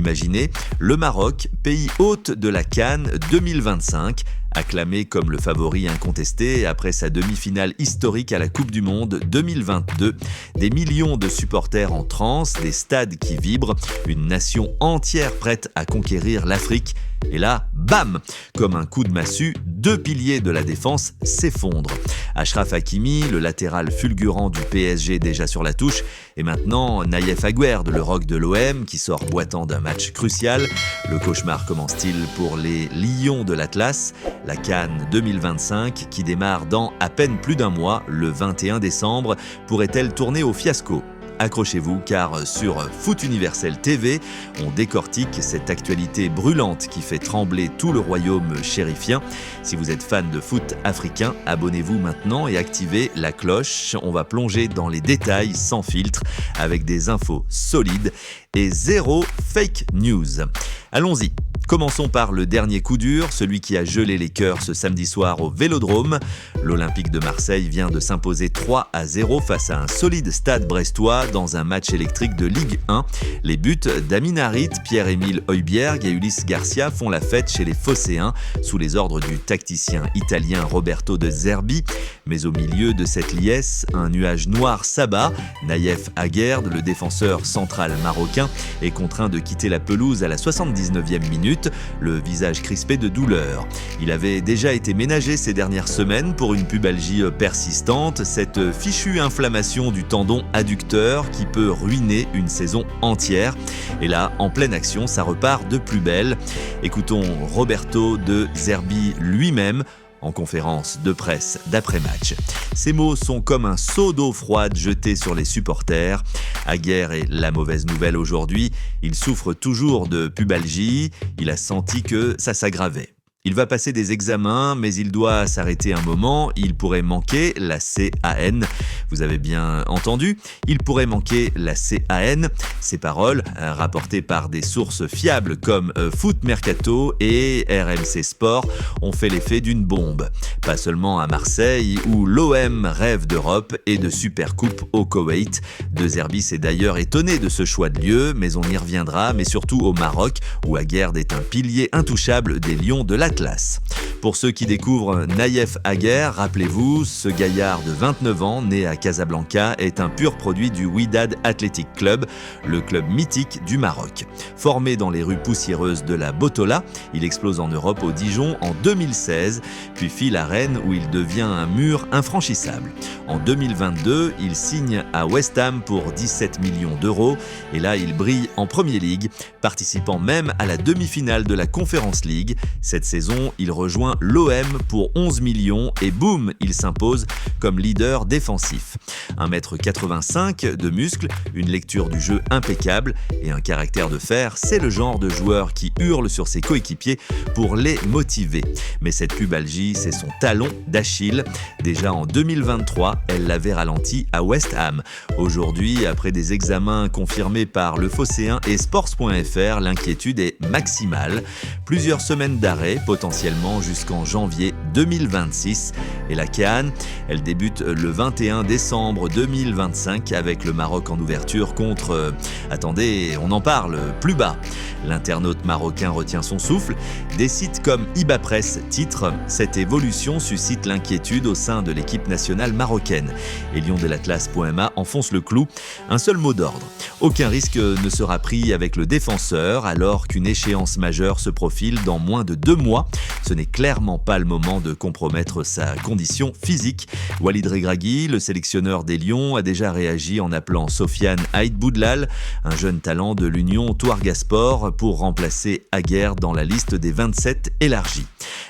Imaginez, le Maroc, pays hôte de la CAN 2025, acclamé comme le favori incontesté après sa demi-finale historique à la Coupe du Monde 2022. Des millions de supporters en transe, des stades qui vibrent, une nation entière prête à conquérir l'Afrique. Et là, bam! Comme un coup de massue, deux piliers de la défense s'effondrent. Achraf Hakimi, le latéral fulgurant du PSG déjà sur la touche, et maintenant Nayef Aguerd, le roc de l'OM, qui sort boitant d'un match crucial. Le cauchemar commence-t-il pour les Lions de l'Atlas? La CAN 2025, qui démarre dans à peine plus d'un mois, le 21 décembre, pourrait-elle tourner au fiasco? Accrochez-vous car sur Foot Universel TV, on décortique cette actualité brûlante qui fait trembler tout le royaume chérifien. Si vous êtes fan de foot africain, abonnez-vous maintenant et activez la cloche. On va plonger dans les détails sans filtre avec des infos solides et zéro fake news. Allons-y. Commençons par le dernier coup dur, celui qui a gelé les cœurs ce samedi soir au Vélodrome. L'Olympique de Marseille vient de s'imposer 3-0 face à un solide stade brestois dans un match électrique de Ligue 1. Les buts d'Amin Harit, Pierre-Emile Højbjerg et Ulysse Garcia font la fête chez les Phocéens, sous les ordres du tacticien italien Roberto De Zerbi. Mais au milieu de cette liesse, un nuage noir s'abat. Nayef Aguerd, le défenseur central marocain, est contraint de quitter la pelouse à la 79e minute, le visage crispé de douleur. Il avait déjà été ménagé ces dernières semaines pour une pubalgie persistante, cette fichue inflammation du tendon adducteur qui peut ruiner une saison entière. Et là, en pleine action, ça repart de plus belle. Écoutons Roberto De Zerbi lui-même en conférence de presse d'après-match. Ces mots sont comme un seau d'eau froide jeté sur les supporters. Aguerd est la mauvaise nouvelle aujourd'hui. Il souffre toujours de pubalgie. Il a senti que ça s'aggravait. Il va passer des examens, mais il doit s'arrêter un moment. Il pourrait manquer la CAN. Vous avez bien entendu, il pourrait manquer la CAN. Ces paroles, rapportées par des sources fiables comme Foot Mercato et RMC Sport, ont fait l'effet d'une bombe. Pas seulement à Marseille, où l'OM rêve d'Europe et de Supercoupe au Koweït. De Zerbi s'est d'ailleurs étonné de ce choix de lieu, mais on y reviendra, mais surtout au Maroc, où Aguerd est un pilier intouchable des Lions de l'Atlas. Pour ceux qui découvrent Nayef Aguerd, rappelez-vous, ce gaillard de 29 ans, né à Casablanca, est un pur produit du Wydad Athletic Club, le club mythique du Maroc. Formé dans les rues poussiéreuses de la Botola, il explose en Europe au Dijon en 2016, puis file à Rennes où il devient un mur infranchissable. En 2022, il signe à West Ham pour 17 millions d'euros et là il brille en Premier League, participant même à la demi-finale de la Conference League. Cette saison, il rejoint l'OM pour 11 millions et boum, il s'impose comme leader défensif. 1,85 m de muscles, une lecture du jeu impeccable et un caractère de fer, c'est le genre de joueur qui hurle sur ses coéquipiers pour les motiver. Mais cette pubalgie, c'est son talon d'Achille. Déjà en 2023, elle l'avait ralenti à West Ham. Aujourd'hui, après des examens confirmés par le Phocéen et Sports.fr, l'inquiétude est maximale. Plusieurs semaines d'arrêt, potentiellement jusqu'en janvier 2026. Et la CAN, elle débute le 21 décembre 2025 avec le Maroc en ouverture contre... attendez, on en parle, plus bas. L'internaute marocain retient son souffle. Des sites comme Iba Press titrent « Cette évolution suscite l'inquiétude au sein de l'équipe nationale marocaine ». Et liondelatlas.ma enfonce le clou. Un seul mot d'ordre. Aucun risque ne sera pris avec le défenseur alors qu'une échéance majeure se profile dans moins de 2 mois. Ce n'est clairement pas le moment de compromettre sa condition physique. Walid Regragui, le sélectionneur des Lions, a déjà réagi en appelant Sofiane Aït Boudlal, un jeune talent de l'Union Touargasport, pour remplacer Aguerd dans la liste des 27 élargis.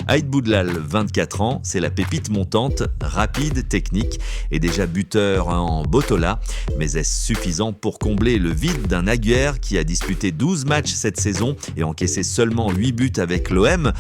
Aït Boudlal, 24 ans, c'est la pépite montante, rapide, technique et déjà buteur en Botola. Mais est-ce suffisant pour combler le vide d'un Aguerd qui a disputé 12 matchs cette saison et encaissé seulement 8 buts avec l'OM?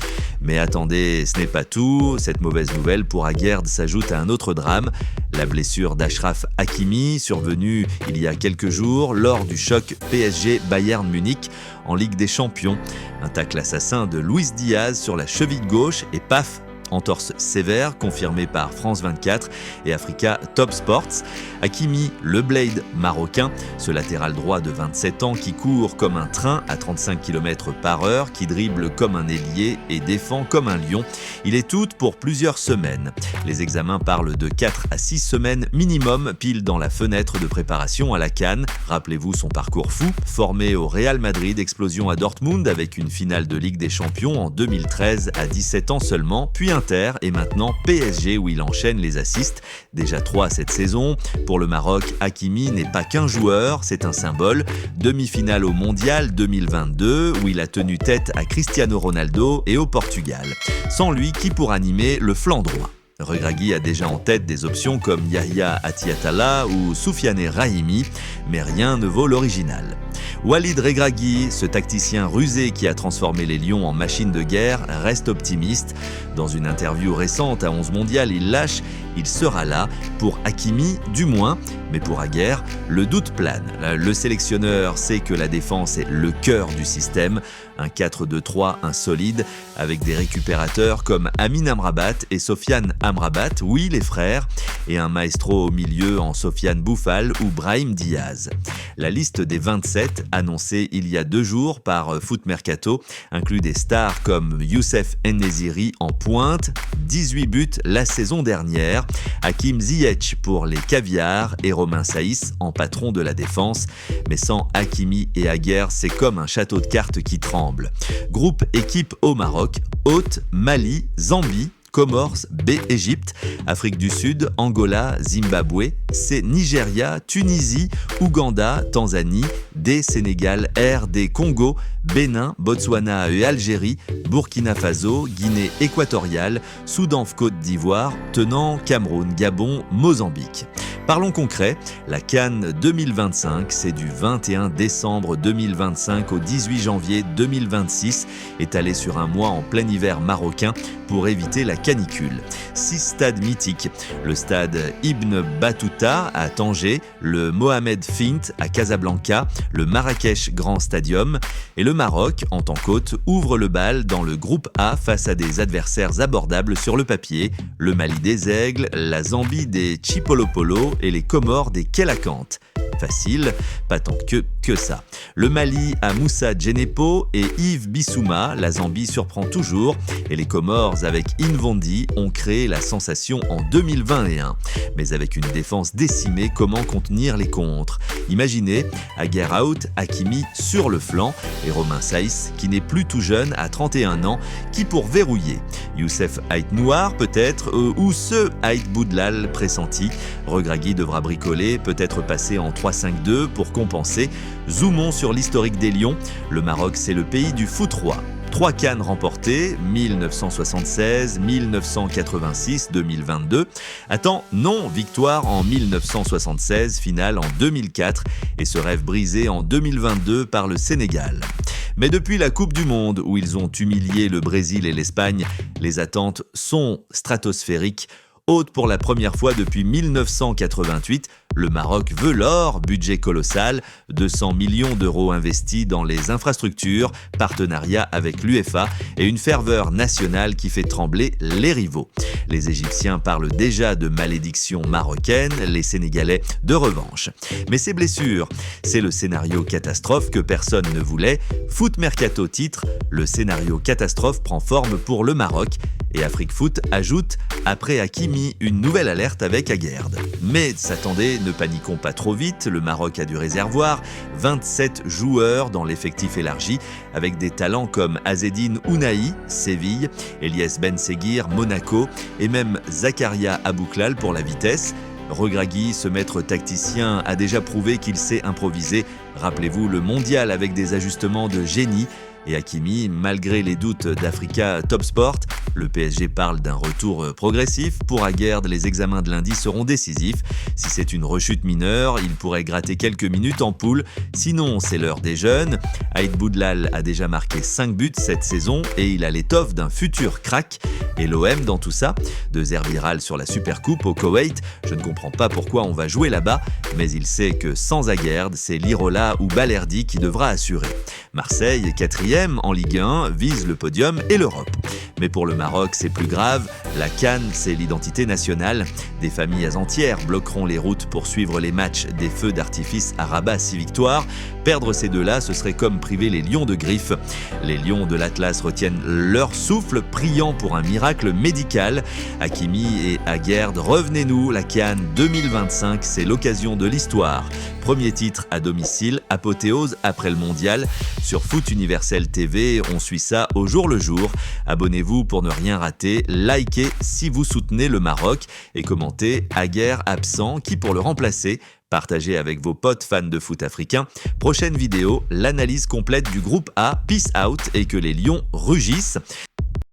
Mais attendez, ce n'est pas tout. Cette mauvaise nouvelle pour Aguerd s'ajoute à un autre drame, la blessure d'Achraf Hakimi, survenue il y a quelques jours lors du choc PSG-Bayern Munich en Ligue des Champions. Un tacle assassin de Luis Diaz sur la cheville gauche et paf, entorse sévère confirmée par France 24 et Africa Top Sports. Hakimi, le Blade marocain, ce latéral droit de 27 ans qui court comme un train à 35 km/h, qui dribble comme un ailier et défend comme un lion. Il est tout pour plusieurs semaines. Les examens parlent de 4 à 6 semaines minimum, pile dans la fenêtre de préparation à la CAN. Rappelez-vous son parcours fou, formé au Real Madrid, explosion à Dortmund avec une finale de Ligue des Champions en 2013 à 17 ans seulement, puis Inter et maintenant PSG où il enchaîne les assists, déjà 3 cette saison. Pour le Maroc, Hakimi n'est pas qu'un joueur, c'est un symbole. Demi-finale au Mondial 2022 où il a tenu tête à Cristiano Ronaldo et au Portugal. Sans lui, qui pour animer le flanc droit? Regragui a déjà en tête des options comme Yahya Atiatala ou Soufiane Rahimi, mais rien ne vaut l'original. Walid Regragui, ce tacticien rusé qui a transformé les Lions en machine de guerre, reste optimiste. Dans une interview récente à 11 Mondial, il lâche « Il sera là, pour Hakimi du moins ». Mais pour Aguerd, le doute plane. Le sélectionneur sait que la défense est le cœur du système. Un 4-2-3 insolide, avec des récupérateurs comme Amin Amrabat et Sofiane Amrabat, oui les frères, et un maestro au milieu en Sofiane Boufal ou Brahim Diaz. La liste des 27, annoncée il y a 2 jours par Foot Mercato, inclut des stars comme Youssef En-Nesyri en pointe, 18 buts la saison dernière, Hakim Ziyech pour les caviars et Romain Saïs en patron de la défense. Mais sans Hakimi et Aguerd, c'est comme un château de cartes qui tremble. Groupe équipe au Maroc, hôte Mali, Zambie, Comores, B, Égypte, Afrique du Sud, Angola, Zimbabwe, C, Nigeria, Tunisie, Ouganda, Tanzanie, D, Sénégal, R, D, Congo, Bénin, Botswana et Algérie, Burkina Faso, Guinée équatoriale, Soudan, Côte d'Ivoire, tenant Cameroun, Gabon, Mozambique. Parlons concret, la CAN 2025, c'est du 21 décembre 2025 au 18 janvier 2026, étalé sur un mois en plein hiver marocain pour éviter la canicule. 6 stades mythiques, le stade Ibn Battuta à Tanger, le Mohamed Fint à Casablanca, le Marrakech Grand Stadium, et le Maroc, en tant qu'hôte, ouvre le bal dans le groupe A face à des adversaires abordables sur le papier, le Mali des Aigles, la Zambie des Chipolopolo et les Comores des Kélakantes. Facile, pas tant que ça. Le Mali a Moussa Djenepo et Yves Bissouma, la Zambie surprend toujours, et les Comores avec Invondi ont créé la sensation en 2021. Mais avec une défense décimée, comment contenir les contres? Imaginez, Aguerd out, Hakimi sur le flanc, et Romain Saïs, qui n'est plus tout jeune, à 31 ans, qui pour verrouiller? Youssef Aït Noir peut-être, ou ce Aït Boudlal pressenti. Regragui devra bricoler, peut-être passer en 3-5-2 pour compenser. Zoomons sur l'historique des Lions. Le Maroc, c'est le pays du foot roi. 3 CAN remportées, 1976, 1986, 2022. Attends, non, victoire en 1976, finale en 2004 et ce rêve brisé en 2022 par le Sénégal. Mais depuis la Coupe du Monde, où ils ont humilié le Brésil et l'Espagne, les attentes sont stratosphériques. Hôte pour la première fois depuis 1988, le Maroc veut l'or, budget colossal, 200 millions d'euros investis dans les infrastructures, partenariat avec l'UEFA et une ferveur nationale qui fait trembler les rivaux. Les Égyptiens parlent déjà de malédiction marocaine, les Sénégalais de revanche. Mais ces blessures, c'est le scénario catastrophe que personne ne voulait. Foot Mercato titre, le scénario catastrophe prend forme pour le Maroc. Et Afrique Foot ajoute, après Hakimi, une nouvelle alerte avec Aguerd. Mais attendez, ne paniquons pas trop vite, le Maroc a du réservoir, 27 joueurs dans l'effectif élargi, avec des talents comme Azzedine Ounahi, Séville, Elias Ben Seguir, Monaco, et même Zakaria Abouklal pour la vitesse. Regragui, ce maître tacticien, a déjà prouvé qu'il sait improviser. Rappelez-vous le mondial avec des ajustements de génie. Et Hakimi, malgré les doutes d'Africa Top Sport, le PSG parle d'un retour progressif. Pour Aguerd, les examens de lundi seront décisifs. Si c'est une rechute mineure, il pourrait gratter quelques minutes en poule. Sinon, c'est l'heure des jeunes. Aït Boudlal a déjà marqué 5 buts cette saison et il a l'étoffe d'un futur crack. Et l'OM dans tout ça, 2 airs virales sur la Supercoupe au Koweït. Je ne comprends pas pourquoi on va jouer là-bas, mais il sait que sans Aguerd, c'est Lirola ou Balerdi qui devra assurer. Marseille, 4e en Ligue 1, vise le podium et l'Europe. Mais pour le Maroc, c'est plus grave. La CAN, c'est l'identité nationale. Des familles entières bloqueront les routes pour suivre les matchs des feux d'artifice à Rabat 6 victoires. Perdre ces deux-là, ce serait comme priver les lions de griffes. Les lions de l'Atlas retiennent leur souffle, priant pour un miracle médical. Hakimi et Aguerd, revenez-nous, la CAN 2025, c'est l'occasion de l'histoire. Premier titre à domicile, apothéose après le mondial. Sur Foot Universel TV, on suit ça au jour le jour. Abonnez-vous pour ne rien rater, likez si vous soutenez le Maroc et commentez Aguerd absent, qui pour le remplacer? Partagez avec vos potes fans de foot africain. Prochaine vidéo, l'analyse complète du groupe A, peace out et que les lions rugissent.